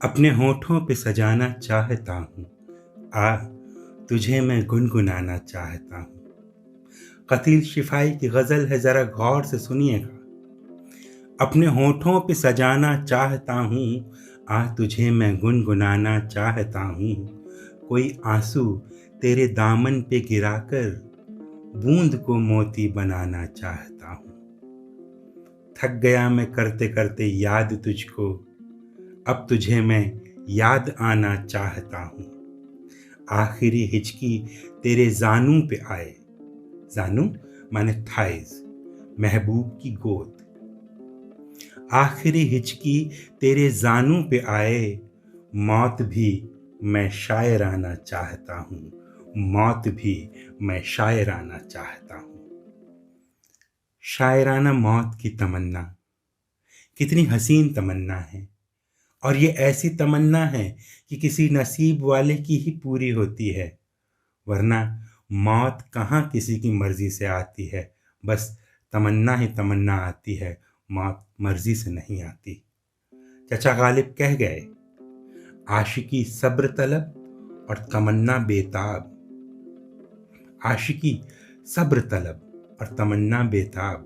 अपने होठों पे सजाना चाहता हूँ। आ तुझे मैं गुनगुनाना चाहता हूँ। कतील शिफाई की गज़ल है, ज़रा गौर से सुनिएगा। अपने होठों पे सजाना चाहता हूँ, आ तुझे मैं गुनगुनाना चाहता हूँ। कोई आंसू तेरे दामन पे गिराकर बूंद को मोती बनाना चाहता हूँ। थक गया मैं करते करते याद तुझको, अब तुझे मैं याद आना चाहता हूँ। आखिरी हिचकी तेरे जानू पे आए, जानू माने थाइज, महबूब की गोद। आखिरी हिचकी तेरे जानू पे आए, मौत भी मैं शायराना चाहता हूँ। मौत भी मैं शायराना चाहता हूँ। शायराना मौत की तमन्ना कितनी हसीन तमन्ना है, और ये ऐसी तमन्ना है कि किसी नसीब वाले की ही पूरी होती है, वरना मौत कहाँ किसी की मर्जी से आती है। बस तमन्ना ही तमन्ना आती है, मौत मर्जी से नहीं आती। चचा गालिब कह गए, आशिकी सब्र तलब और तमन्ना बेताब। आशिकी सब्र तलब और तमन्ना बेताब,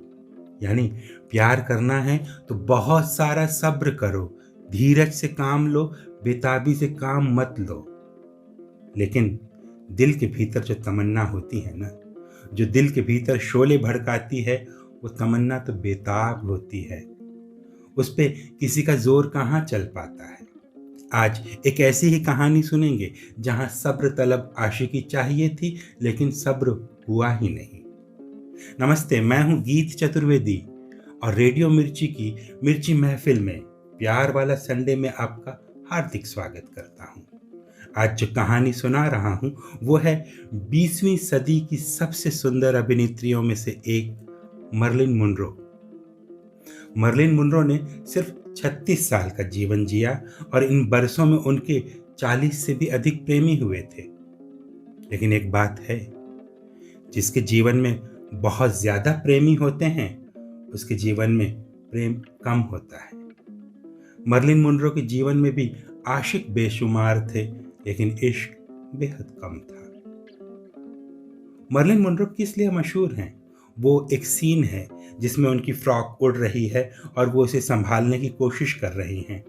यानी प्यार करना है तो बहुत सारा सब्र करो, धीरज से काम लो, बेताबी से काम मत लो। लेकिन दिल के भीतर जो तमन्ना होती है ना, जो दिल के भीतर शोले भड़काती है, वो तमन्ना तो बेताब होती है। उस पे किसी का जोर कहाँ चल पाता है। आज एक ऐसी ही कहानी सुनेंगे जहां सब्र तलब आशिकी चाहिए थी, लेकिन सब्र हुआ ही नहीं। नमस्ते, मैं हूं गीत चतुर्वेदी और रेडियो मिर्ची की मिर्ची महफिल में प्यार वाला संडे में आपका हार्दिक स्वागत करता हूं। आज जो कहानी सुना रहा हूं वो है 20वीं सदी की सबसे सुंदर अभिनेत्रियों में से एक, मर्लिन मुनरो। मर्लिन मुनरो ने सिर्फ 36 साल का जीवन जिया और इन बरसों में उनके 40 से भी अधिक प्रेमी हुए थे। लेकिन एक बात है, जिसके जीवन में बहुत ज्यादा प्रेमी होते हैं, उसके जीवन में प्रेम कम होता है। मर्लिन मुनरो के जीवन में भी आशिक बेशुमार थे, लेकिन इश्क बेहद कम था। मर्लिन मुनरो किस लिए मशहूर हैं? वो एक सीन है जिसमें उनकी फ्रॉक उड़ रही है और वो उसे संभालने की कोशिश कर रही हैं।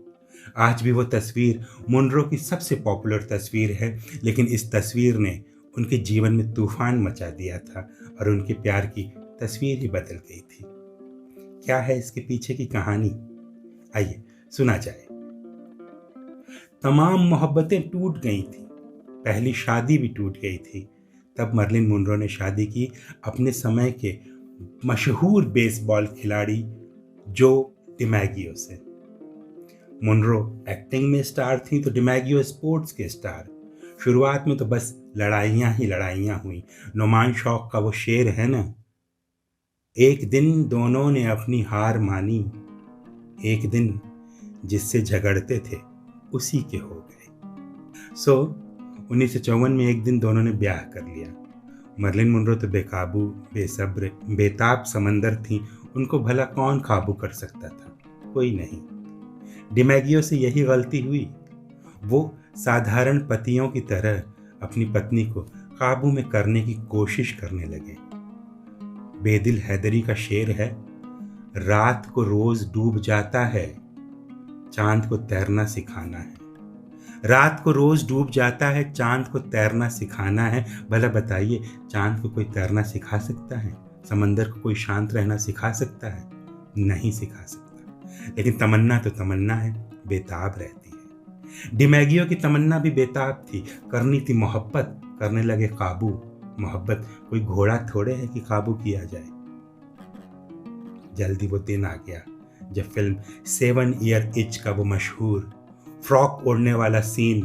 आज भी वो तस्वीर मुनरो की सबसे पॉपुलर तस्वीर है, लेकिन इस तस्वीर ने उनके जीवन में तूफान मचा दिया था और उनके प्यार की तस्वीर ही बदल गई थी। क्या है इसके पीछे की कहानी? आइए सुना जाए। तमाम मोहब्बतें टूट गई थी, पहली शादी भी टूट गई थी। तब मर्लिन मुनरो ने शादी की अपने समय के मशहूर बेसबॉल खिलाड़ी जो डिमैगियो से। मुनरो एक्टिंग में स्टार थी तो डिमैगियो स्पोर्ट्स के स्टार। शुरुआत में तो बस लड़ाइयाँ ही लड़ाइयाँ हुई। नोमान शौक का वो शेर है ना, एक दिन दोनों ने अपनी हार मानी, एक दिन जिससे झगड़ते थे उसी के हो गए। 1954 में एक दिन दोनों ने ब्याह कर लिया। मर्लिन मुनरो तो बेकाबू, बेसब्र, बेताब समंदर थी, उनको भला कौन काबू कर सकता था? कोई नहीं। डिमैगियो से यही गलती हुई। वो साधारण पतियों की तरह अपनी पत्नी को काबू में करने की कोशिश करने लगे। बेदिल हैदरी का शेर है, रात को रोज डूब जाता है, चांद को तैरना सिखाना है। रात को रोज डूब जाता है, चांद को तैरना सिखाना है। भला बताइए, चांद को कोई तैरना सिखा सकता है? समंदर को कोई शांत रहना सिखा सकता है? नहीं सिखा सकता। लेकिन तमन्ना तो तमन्ना है, बेताब रहती है। डिमैगियो की तमन्ना भी बेताब थी, करनी थी मोहब्बत, करने लगे काबू। मोहब्बत कोई घोड़ा थोड़े है कि काबू किया जाए। जल्दी वो दिन आ गया जब फिल्म 7 ईयर इच का वो मशहूर फ्रॉक ओढ़ने वाला सीन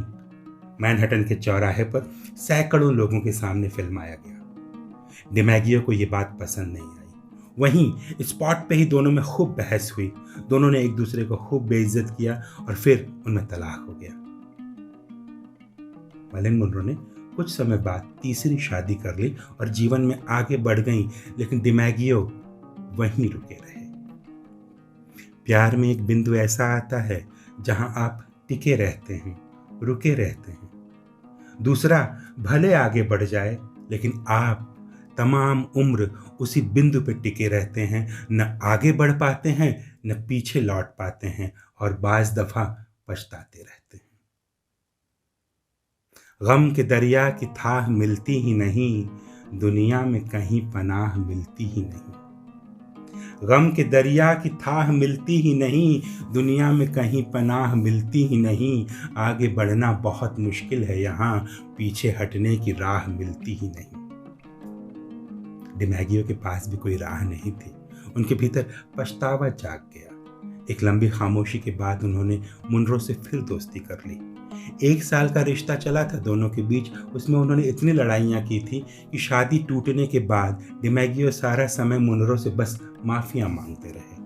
मैनहट्टन के चौराहे पर सैकड़ों लोगों के सामने फिल्माया गया। डिमैगियो को ये बात पसंद नहीं आई। वहीं स्पॉट पे ही दोनों में खूब बहस हुई। दोनों ने एक दूसरे को खूब बेइज्जत किया और फिर उनमें तलाक हो गया। मर्लिन मुनरो ने कुछ समय बाद तीसरी शादी कर ली और जीवन में आगे बढ़ गई, लेकिन डिमैगियो वहीं रुके रहे। प्यार में एक बिंदु ऐसा आता है जहां आप टिके रहते हैं, रुके रहते हैं। दूसरा भले आगे बढ़ जाए, लेकिन आप तमाम उम्र उसी बिंदु पे टिके रहते हैं, न आगे बढ़ पाते हैं न पीछे लौट पाते हैं, और बाज दफा पछताते रहते हैं। गम के दरिया की थाह मिलती ही नहीं, दुनिया में कहीं पनाह मिलती ही नहीं। गम के दरिया की थाह मिलती ही नहीं, दुनिया में कहीं पनाह मिलती ही नहीं। आगे बढ़ना बहुत मुश्किल है यहाँ, पीछे हटने की राह मिलती ही नहीं। डिमैगियो के पास भी कोई राह नहीं थी। उनके भीतर पछतावा जाग गया। एक लंबी खामोशी के बाद उन्होंने मुनरो से फिर दोस्ती कर ली। 1 साल का रिश्ता चला था दोनों के बीच। उसमें उन्होंने इतनी लड़ाइयाँ की थी कि शादी टूटने के बाद डिमैगियो सारा समय मुनरो से बस माफिया मांगते रहे।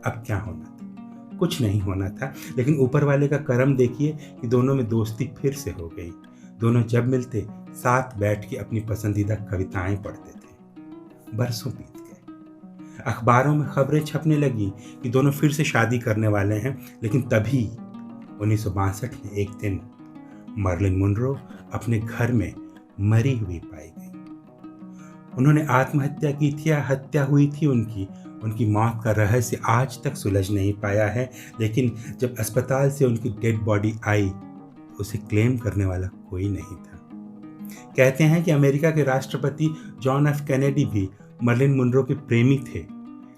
अब क्या होना था? कुछ नहीं होना था, लेकिन ऊपर वाले का करम देखिए कि दोनों में दोस्ती फिर से हो गई। दोनों जब मिलते साथ बैठ के अपनी पसंदीदा कविताएं पढ़ते थे। बरसों बीत गए, अखबारों में खबरें छपने लगी कि दोनों फिर से शादी करने वाले हैं। लेकिन तभी 1962 में एक दिन मर्लिन मुनरो अपने घर में मरी हुई पाई गई। उन्होंने आत्महत्या की थी या हत्या हुई थी उनकी मौत का रहस्य आज तक सुलझ नहीं पाया है। लेकिन जब अस्पताल से उनकी डेड बॉडी आई, उसे क्लेम करने वाला कोई नहीं था। कहते हैं कि अमेरिका के राष्ट्रपति जॉन एफ कैनेडी भी मर्लिन मुनरो के प्रेमी थे,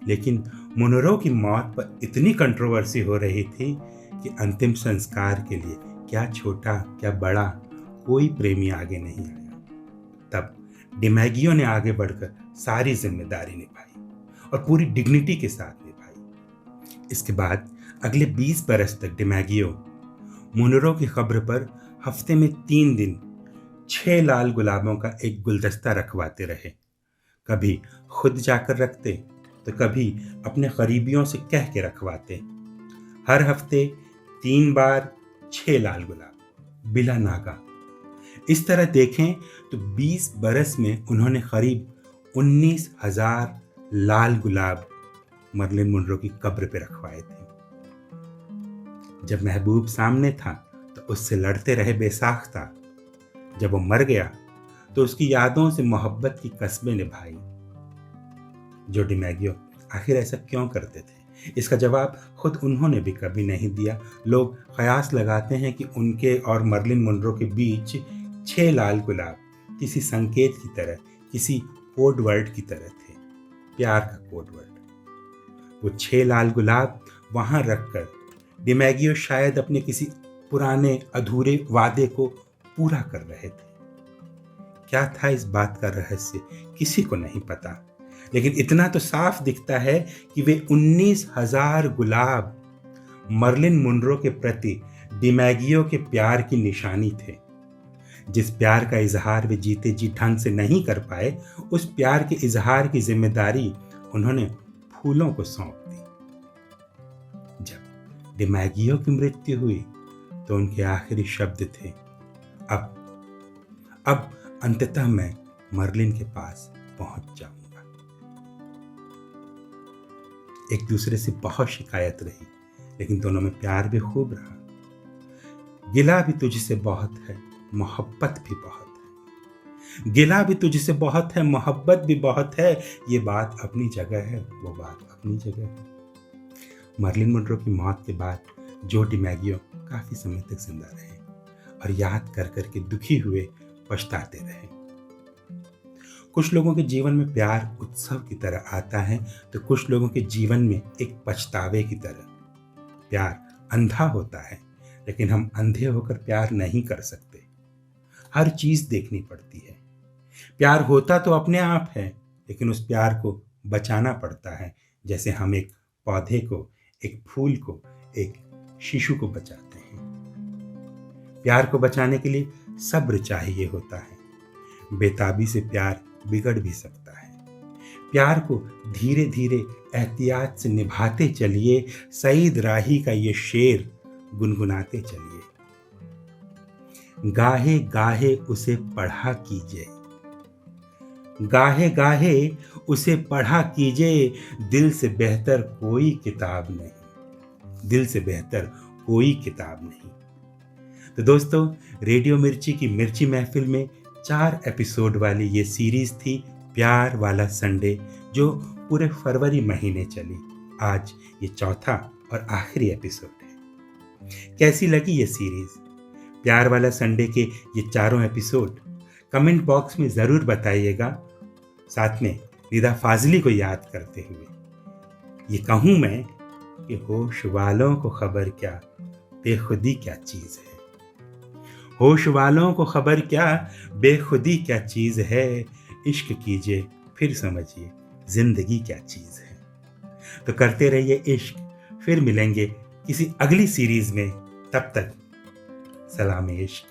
लेकिन मुनरो की मौत पर इतनी कंट्रोवर्सी हो रही थी कि अंतिम संस्कार के लिए क्या छोटा क्या बड़ा कोई प्रेमी आगे नहीं आया। तब डिमैगियो ने आगे बढ़कर सारी जिम्मेदारी निभाई और पूरी डिग्निटी के साथ निभाई। इसके बाद अगले 20 बरस तक डिमैगियो मुनरो की कब्र पर हफ्ते में 3 दिन 6 लाल गुलाबों का एक गुलदस्ता रखवाते रहे। कभी खुद जाकर रखते तो कभी अपने करीबियों से कह के रखवाते। हर हफ्ते 3 बार 6 लाल गुलाब बिला नागा। इस तरह देखें तो 20 बरस में उन्होंने करीब 19,000 लाल गुलाब मर्लिन मुनरो की कब्र पे रखवाए थे। जब महबूब सामने था तो उससे लड़ते रहे बेसाख्ता। जब वो मर गया तो उसकी यादों से मोहब्बत की कस्में निभाई। जो डिमैगियो आखिर ऐसा क्यों करते थे, इसका जवाब खुद उन्होंने भी कभी नहीं दिया। लोग कयास लगाते हैं कि उनके और मर्लिन मुनरो के बीच 6 लाल गुलाब किसी संकेत की तरह, किसी कोड वर्ड की तरह थे, प्यार का कोड वर्ड। वो 6 लाल गुलाब वहां रखकर डिमैगियो शायद अपने किसी पुराने अधूरे वादे को पूरा कर रहे थे। क्या था इस बात का रहस्य, किसी को नहीं पता, लेकिन इतना तो साफ दिखता है कि वे 19,000 गुलाब मर्लिन मुनरो के प्रति डिमैगियो के प्यार की निशानी थे। जिस प्यार का इजहार वे जीते जी ढंग से नहीं कर पाए, उस प्यार के इजहार की जिम्मेदारी उन्होंने फूलों को सौंप दी। जब डिमैगियो की मृत्यु हुई तो उनके आखिरी शब्द थे, अब अंततः मैं मर्लिन के पास पहुंच जाऊंगा। एक दूसरे से बहुत शिकायत रही, लेकिन दोनों में प्यार भी खूब रहा। गिला भी तुझसे बहुत है, मोहब्बत भी बहुत है। गिला भी तुझसे बहुत है, मोहब्बत भी बहुत है। ये बात अपनी जगह है, वो बात अपनी जगह है। मर्लिन मुनरो की मौत के बाद जो डिमैगियो काफी समय तक जिंदा रहे और याद कर करके दुखी हुए, पछताते रहे। कुछ लोगों के जीवन में प्यार उत्सव की तरह आता है, तो कुछ लोगों के जीवन में एक पछतावे की तरह। प्यार अंधा होता है, लेकिन हम अंधे होकर प्यार नहीं कर सकते। हर चीज देखनी पड़ती है। प्यार होता तो अपने आप है, लेकिन उस प्यार को बचाना पड़ता है, जैसे हम एक पौधे को, एक फूल को, एक शिशु को बचाते हैं। प्यार को बचाने के लिए सब्र चाहिए होता है। बेताबी से प्यार बिगड़ भी सकता है। प्यार को धीरे धीरे एहतियात से निभाते चलिए। सईद राही का ये शेर गुनगुनाते चलिए। गाहे गाहे उसे पढ़ा कीजिए, गाहे गाहे उसे पढ़ा कीजिए। दिल से बेहतर कोई किताब नहीं, दिल से बेहतर कोई किताब नहीं। तो दोस्तों, रेडियो मिर्ची की मिर्ची महफिल में 4 एपिसोड वाली ये सीरीज थी प्यार वाला संडे, जो पूरे फरवरी महीने चली। आज ये चौथा और आखिरी एपिसोड है। कैसी लगी ये सीरीज? प्यार वाला संडे के ये चारों एपिसोड कमेंट बॉक्स में ज़रूर बताइएगा, साथ में निदा फाजली को याद करते हुए। ये कहूँ मैं कि होश वालों को खबर क्या, बेखुदी क्या चीज़ है। होश वालों को खबर क्या, बेखुदी क्या चीज़ है। इश्क कीजिए फिर समझिए जिंदगी क्या चीज़ है। तो करते रहिए इश्क, फिर मिलेंगे किसी अगली सीरीज में। तब तक सलाम इश्क।